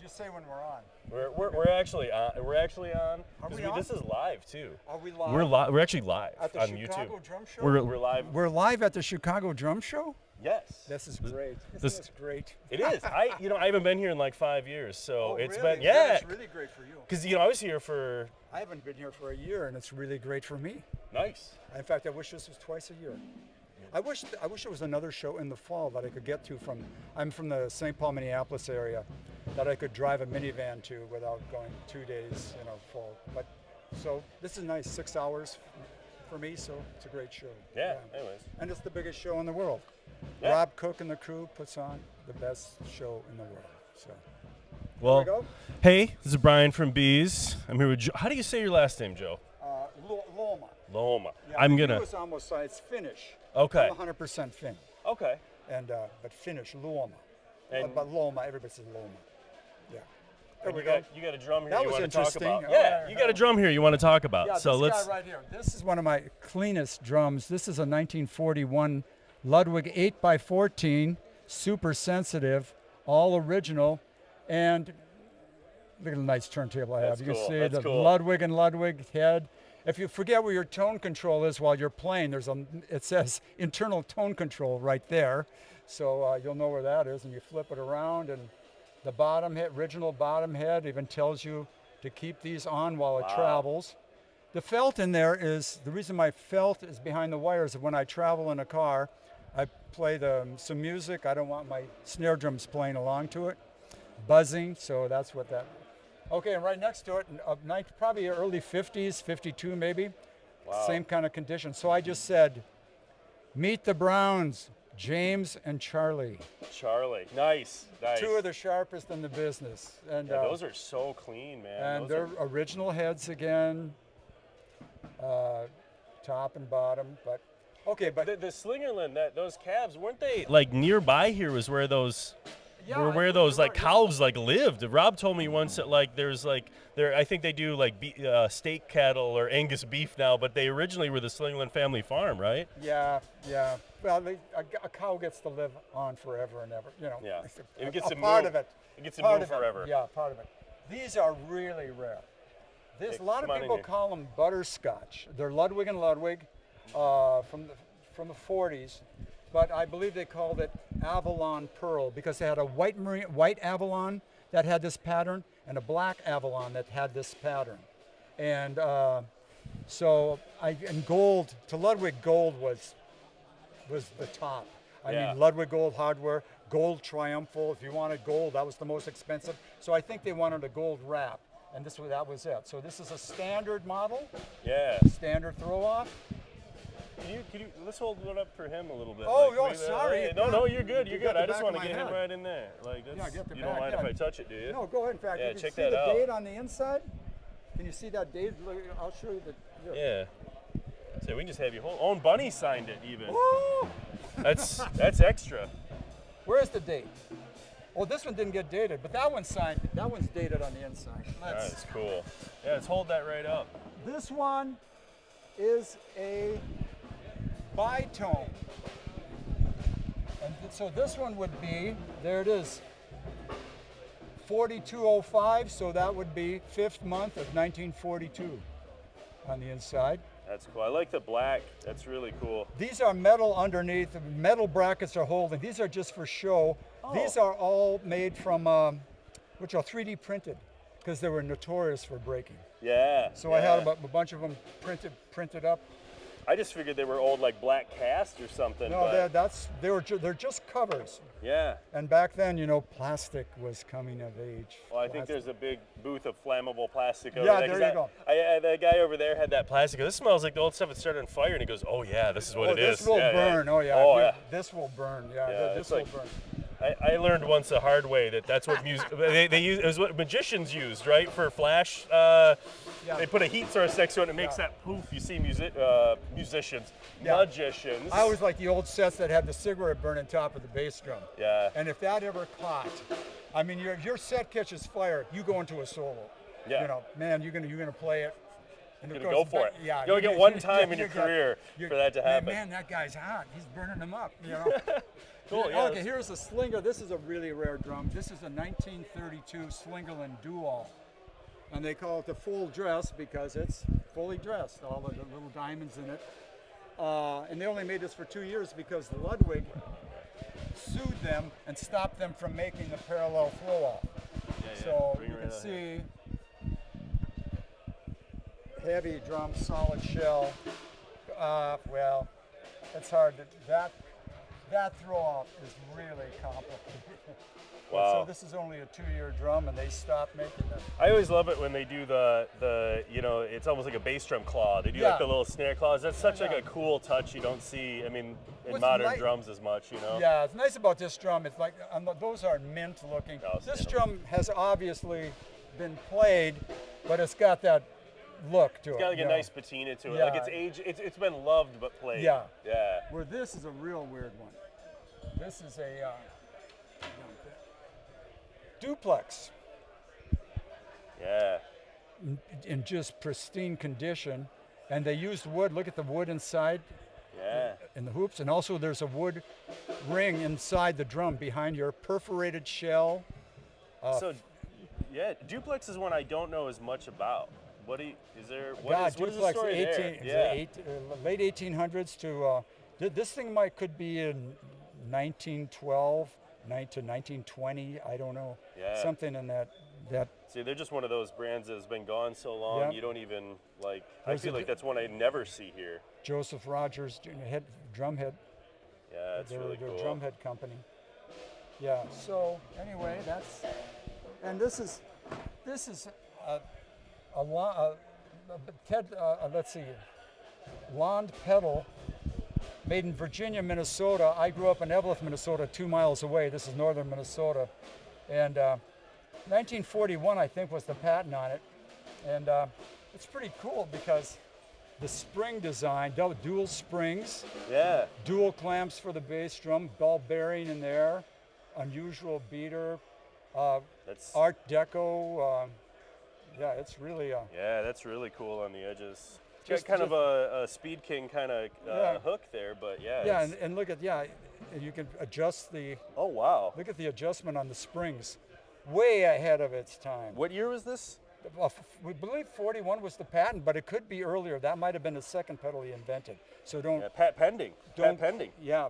you say when we're on? We're actually on. We're actually on. Are we on? This is live too. Are we live? We're actually live At the on Chicago YouTube. Drum Show? We're live. We're live at the Chicago Drum Show? Yes. This is great. Isn't this great? It is. I haven't been here in like 5 years, so it's really? been It's really great for you. Because I was here for. I haven't been here for a year, and it's really great for me. Nice. In fact, I wish this was twice a year. I wish there was another show in the fall that I could get to from. I'm from the St. Paul, Minneapolis area, that I could drive a minivan to without going 2 days, full. But so this is nice, 6 hours for me. So it's a great show. Yeah. Anyways. And it's the biggest show in the world. Yeah. Rob Cook and the crew puts on the best show in the world. So. Well, Here we go. hey, this is Brian from Bees. I'm here with Joe. How do you say your last name, Joe? Luoma. Luoma. Yeah, I'm the gonna. U is almost it's Finnish. Okay. I'm 100% Finn. Okay. And but Finnish, Luoma. And but Luoma, everybody says Luoma. Yeah. There we you go. got a drum here That you was want to talk interesting. about. Oh, Yeah, you got a drum here you want to talk about. Yeah, so this let's. guy right here. This is one of my cleanest drums. This is a 1941 Ludwig 8x14, super sensitive, all original, and look at the nice turntable I have. That's You can cool. see That's the cool. Ludwig and Ludwig head. If you forget where your tone control is while you're playing, it says internal tone control right there. So you'll know where that is, and you flip it around, and the bottom head, original bottom head, even tells you to keep these on while it travels. The felt in there is, the reason my felt is behind the wires is when I travel in a car, I play some music. I don't want my snare drums playing along to it, buzzing, so that's what that. Okay, and right next to it, probably early 50s, 52 maybe, same kind of condition. So I just said, meet the Browns, James and Charlie. Charlie. Nice. Two of the sharpest in the business. And those are so clean, man. And they're original heads again, top and bottom, but okay, but the Slingerland, those calves, weren't they like nearby here was where those where those like cows like lived. Rob told me once that like there's like I think they do like steak cattle or Angus beef now, but they originally were the Slingerland family farm, right? Yeah. Well, a cow gets to live on forever and ever, Yeah. It gets to part move. of it. It gets to move forever. Yeah, part of it. These are really rare. A lot of come on in people here. call them butterscotch. They're Ludwig and Ludwig from the 40s, but I believe they called it Avalon Pearl because they had a white Avalon that had this pattern and a black Avalon that had this pattern. And and gold, to Ludwig, gold was the top. I mean, Ludwig gold hardware, gold triumphal. If you wanted gold, that was the most expensive. So I think they wanted a gold wrap, and that was it. So this is a standard model. Yeah. Standard throw off. Can you let's hold one up for him a little bit. Sorry. No, you're good. You're good. I just back want of to my get him head. right in there. Like that's, get the you don't back, mind yeah. if I touch it, do you? No, go ahead. In fact, Yeah, you can check see that the out. date on the inside. Can you see that date? Look, I'll show you the. Yeah. So we can just have you hold. Oh, and Bunny signed it even. Woo! That's extra. Where's the date? Oh, this one didn't get dated, but that one's signed. That one's dated on the inside. That's cool. Yeah, let's hold that right up. This one is a bitone. And so this one would be, there it is, 4205, so that would be 5th month of 1942 on the inside. That's cool. I like the black. That's really cool. These are metal underneath. The metal brackets are holding. These are just for show. Oh. These are all made from, which are 3D printed, because they were notorious for breaking. Yeah. So I had a bunch of them printed up. I just figured they were old like black cast or something. No, but they're just covers. yeah. And back then, plastic was coming of age. Well, I think there's a big booth of flammable plastic over Yeah, there. 'cause there you go. That guy over there had that plastic. This smells like the old stuff that started on fire, and he goes, "Oh yeah, this is what it is." This will burn. Yeah. Oh yeah. Oh yeah. This will burn. Yeah, This it's will like- burn. I learned once the hard way that's what they use. It was what magicians used, right, for flash. They put a heat source next to it, and it makes that poof. You see musicians, magicians. I always like the old sets that had the cigarette burn on top of the bass drum. Yeah. And if that ever caught, I mean, your set catches fire, you go into a solo. Yeah. Man, you're gonna play it. And You're gonna go for it. Yeah. You only get one time in your career for that to happen. Man, that guy's hot. He's burning them up. Cool. Yeah. Okay, here's a Slinger. This is a really rare drum. This is a 1932 Slingerland Dual. And they call it the full dress because it's fully dressed, all of the little diamonds in it. And they only made this for 2 years because Ludwig sued them and stopped them from making the parallel flow off. Yeah, So you can see heavy drum, solid shell. Well, it's hard to, that throw off is really complicated. Wow. So this is only a 2-year drum and they stopped making them. I always love it when they do the you know, it's almost like a bass drum claw. They do like the little snare claws. That's such like a cool touch you don't see, I mean, in What's modern nice- drums as much, you know? Yeah, it's nice about this drum. It's like, those are mint looking. Oh, This stand drum has obviously been played, but it's got that look to it. It's got like you a know. nice patina to it. Yeah. Like it's aged, it's been loved but played. Yeah. Yeah. Where this is a real weird one. This is a duplex Yeah. in just pristine condition. And they used wood. Look at the wood inside Yeah. in the hoops. And also there's a wood ring inside the drum behind your perforated shell. So, yeah, duplex is one I don't know as much about. What is there? What God, is the duplex, story there? late 1800s to this thing could be in 1912 to 1920. I don't know. Yeah. Something in that. See, they're just one of those brands that has been gone so long. Yeah. You don't even like. I There's feel like that's one I never see here. Joseph Rogers drumhead. Yeah, that's They're really their cool. drumhead company. Yeah. So anyway, and this is let's see, Lond pedal made in Virginia, Minnesota. I grew up in Eveleth, Minnesota, 2 miles away. This is northern Minnesota, and 1941 I think was the patent on it, and it's pretty cool because the spring design, dual springs. Yeah. Dual clamps for the bass drum, ball bearing in there, unusual beater, That's Art Deco. Yeah, it's really. Yeah, that's really cool on the edges. It's Just- got kind of a Speed King kind of Yeah. hook there, but yeah. Yeah, it's- and look at you can adjust oh wow. look at the adjustment on the springs, way ahead of its time. What year was this? We believe 41 was the patent, but it could be earlier. That might have been the second pedal he invented. So don't. Yeah, patent pending. Patent pending. Yeah.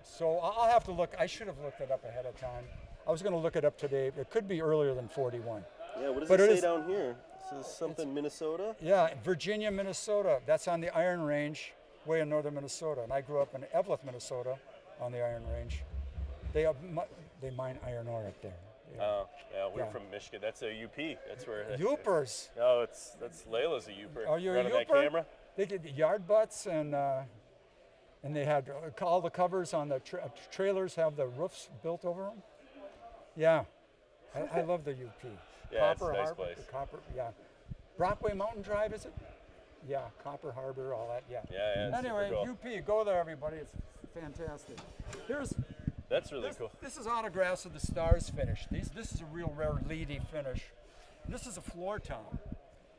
So I'll have to look. I should have looked it up ahead of time. I was going to look it up today. It could be earlier than 41. Yeah. What does But it it say is- down here? It says something Minnesota. Yeah, Virginia, Minnesota. That's on the Iron Range, way in northern Minnesota. And I grew up in Eveleth, Minnesota, on the Iron Range. They mine iron ore up there. Yeah. Oh, yeah. We're Yeah. from Michigan. That's a UP. That's where. Youpers. No, that's Layla's a Youper. Are you a Running that Youper? camera? They did the yard butts and they had all the covers on the trailers have the roofs built over them. Yeah, I love the UP. Yeah, it's a Copper nice Harbor, place. the Copper, yeah. Brockway Mountain Drive, is it? Yeah, Copper Harbor, all that, yeah. Yeah, yeah. it's Anyway, super cool. UP, go there, everybody. It's fantastic. That's really cool. This is autographs of the Stars finish. This is a real rare leady finish. This is a floor tom.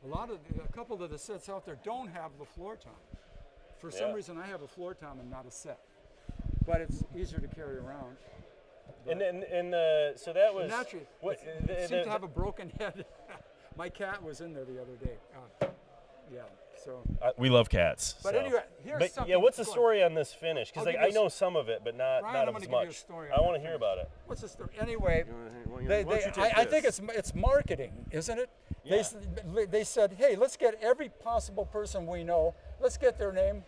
A couple of the sets out there don't have the floor tom. For some Yeah. reason, I have a floor tom and not a set, but it's easier to carry around. So that was. Naturally, What, it seemed to have a broken head. My cat was in there the other day. Yeah, so. we love cats. But so. anyway, here's But something. yeah, what's the go on. story on this finish? Because I'll like give I you know some of it, but not Ryan, not I'm as gonna give you a much. story I on want to the hear finish. about it. What's the story? Anyway, Why don't you take I think this? it's marketing, isn't it? Yeah. They said, hey, let's get every possible person we know, let's get their name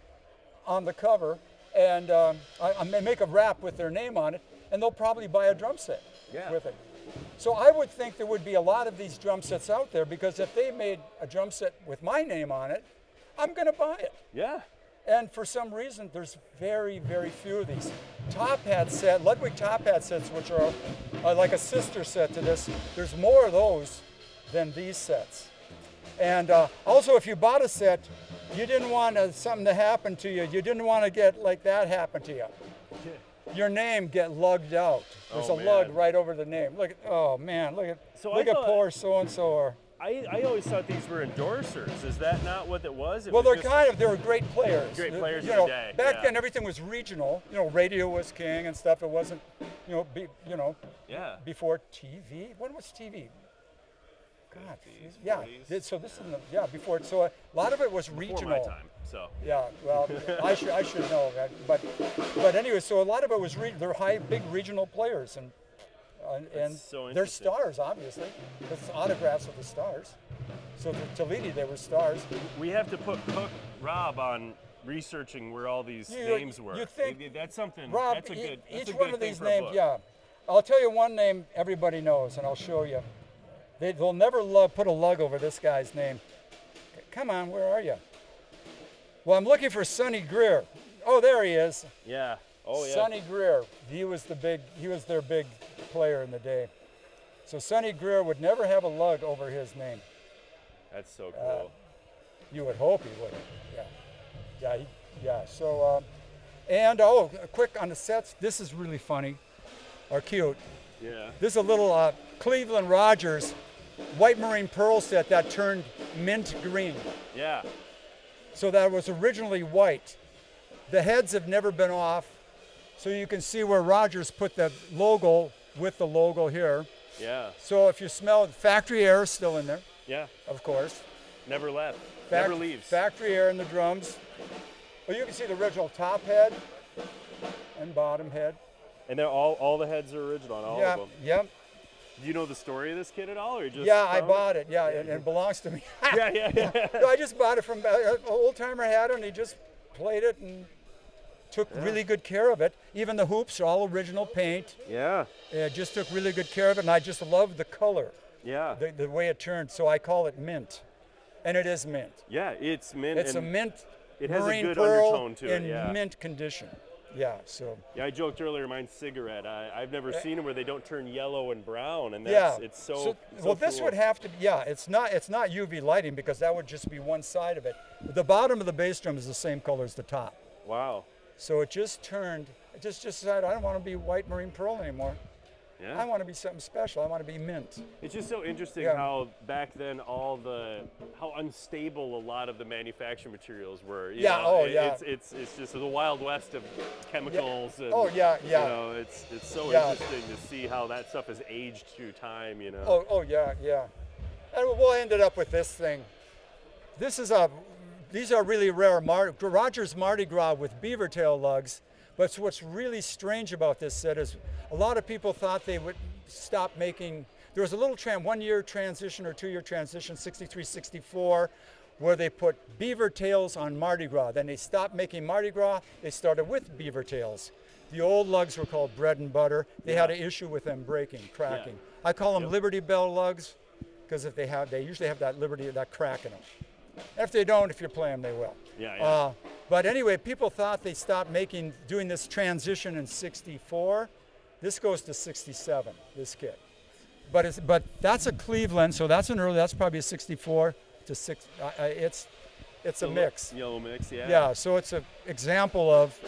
on the cover, and I may make a wrap with their name on it, and they'll probably buy a drum set with it. So I would think there would be a lot of these drum sets out there, because if they made a drum set with my name on it, I'm going to buy it. Yeah. And for some reason, there's very, very few of these. Top hat set, Ludwig top hat sets, which are like a sister set to this, there's more of those than these sets. And also, if you bought a set, you didn't want something to happen to you. You didn't want to get like that happen to you. Your name get lugged out. There's Oh, a lug man. right over the name. Look at, oh man, look at So I thought- poor so-and-so. Or I always thought these were endorsers. Is that not what it was? Well, they were great players. Great players you of know, the day. Back yeah. then, everything was regional. You know, radio was king and stuff. It wasn't, Yeah. before TV. When was TV? God, 50s, yeah. 40s. So this is before. So a lot of it was regional. Before my time. So. Yeah, well, I should know that, but anyway, so a lot of it was they're big regional players, and so they're interesting. stars, obviously. It's autographs of the stars. So for Toledo, they were stars. We have to put Rob on researching where all these names were. You think that's something? Rob, that's a good. That's each a good one of thing these for a names, book. yeah. I'll tell you one name everybody knows, and I'll show you. They'll never put a lug over this guy's name. Come on, where are you? Well, I'm looking for Sonny Greer. Oh, there he is. Yeah. Oh yeah. Sonny Greer. He was their big player in the day. So Sonny Greer would never have a lug over his name. That's so cool. You would hope he would. Yeah. Yeah. So, quick on the sets. This is really funny, or cute. Yeah. This is a little Cleveland Rogers white marine pearl set that turned mint green. Yeah. So that was originally white. The heads have never been off. So you can see where Rogers put the logo with the logo here. Yeah. So if you smell factory air is still in there, Yeah. of course. Never left. Never leaves. Factory air in the drums. Well, you can see the original top head and bottom head. And they're all the heads are original on all of them. Yep. Do you know the story of this kid at all, or just? Yeah, I bought it. Yeah, and it belongs to me. Yeah. No, I just bought it from an old timer had it, and he just played it and took really good care of it. Even the hoops are all original paint. Yeah. Just took really good care of it, and I just love the color, Yeah. the way it turned. So I call it mint, and it is mint. Yeah, it's mint. It's a mint It has a marine good pearl undertone to it, in yeah. mint condition. Yeah, so. Yeah, I joked earlier, mine's cigarette. I've never seen them where they don't turn yellow and brown, and it's so well, this cool. would have to be, it's not UV lighting because that would just be one side of it. The bottom of the bass drum is the same color as the top. Wow. So it just turned, just decided I don't want to be white marine pearl anymore. Yeah. I want to be something special. I want to be mint. It's just so interesting Yeah. how back then how unstable a lot of the manufacturing materials were. You Yeah, know, yeah. It's just the Wild West of chemicals. And, Oh, yeah. You know, it's so interesting to see how that stuff has aged through time. You know. Oh, yeah. And we'll end it up with this thing. These are really rare Rogers Mardi Gras with beaver tail lugs. But what's really strange about this set is a lot of people thought they would stop making. There was a little 1-year transition or 2-year transition, 63, 64, where they put beaver tails on Mardi Gras. Then they stopped making Mardi Gras. They started with beaver tails. The old lugs were called bread and butter. They had an issue with them breaking, cracking. Yeah. I call them Liberty Bell lugs because they usually have that crack in them. If they don't, if you play them, they will. Yeah. But anyway, people thought they stopped doing this transition in 64. This goes to 67, this kit. But that's a Cleveland, so that's probably a 64 to 6. It's a mix. Yellow mix, yeah. Yeah, so it's an example of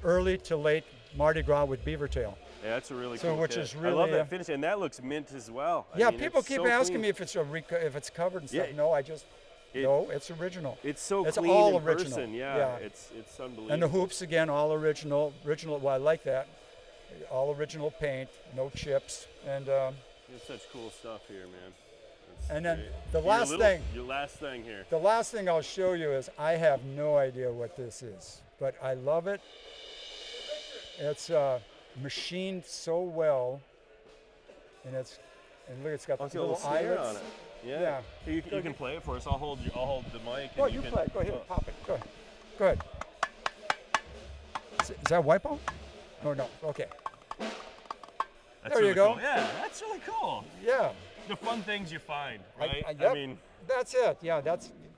early to late Mardi Gras with beaver tail. Yeah, that's a really So cool which kit. is really, I love that finish, and that looks mint as well. Yeah, I mean, people it's keep so asking clean. me if it's covered and stuff. Yeah. No, no, it's original. It's so It's clean all in original. person. Yeah. It's unbelievable. And the hoops again, all original. Well, I like that. All original paint, no chips, and. It's such cool stuff here, man. And then great. the last thing. Your last thing here. The last thing I'll show you is I have no idea what this is, but I love it. It's machined so well, and look, it's got Oh, it's the got a little little snare eyelets. on it. Yeah. Yeah. Here, you can play it for us. I'll hold the mic. Oh, and you can, play. Go ahead, oh. pop it. Go ahead. Is that Wipo? Oh no. Okay. That's There you really go. Cool. Yeah, that's really cool. Yeah. The fun things you find, right? Yep. mean, That's it. Yeah.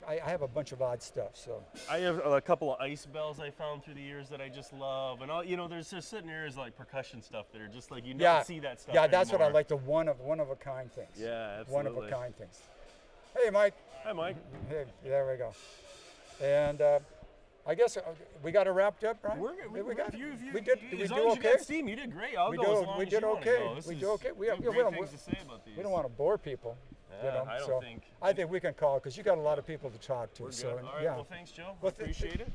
I have a bunch of odd stuff. So. I have a couple of ice bells I found through the years that I just love, and there's just sitting here is like percussion stuff that are just like don't see that stuff. Yeah, that's what I anymore. like, the one of a kind things. Yeah, absolutely. One of a kind things. Hey, Mike. Hi, Mike. Hey, there we go. And I guess we got it wrapped up, right? We got if you, we did. as Did we long do as you okay? got steam, you did great. I'll We go do. as long We as did you okay. wanna go. We do okay. We have don't great things to say about these. we don't want to bore people. You know, I don't so think. I think we can call because you got a lot of people to talk to. We're so good. All right. yeah. Well, thanks, Joe. Well, Appreciate it.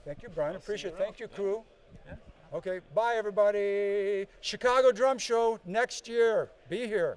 Thank you, Brian. I'll see Appreciate you it. Thank you, around. crew. Yeah. Okay. Bye, everybody. Chicago Drum Show next year. Be here.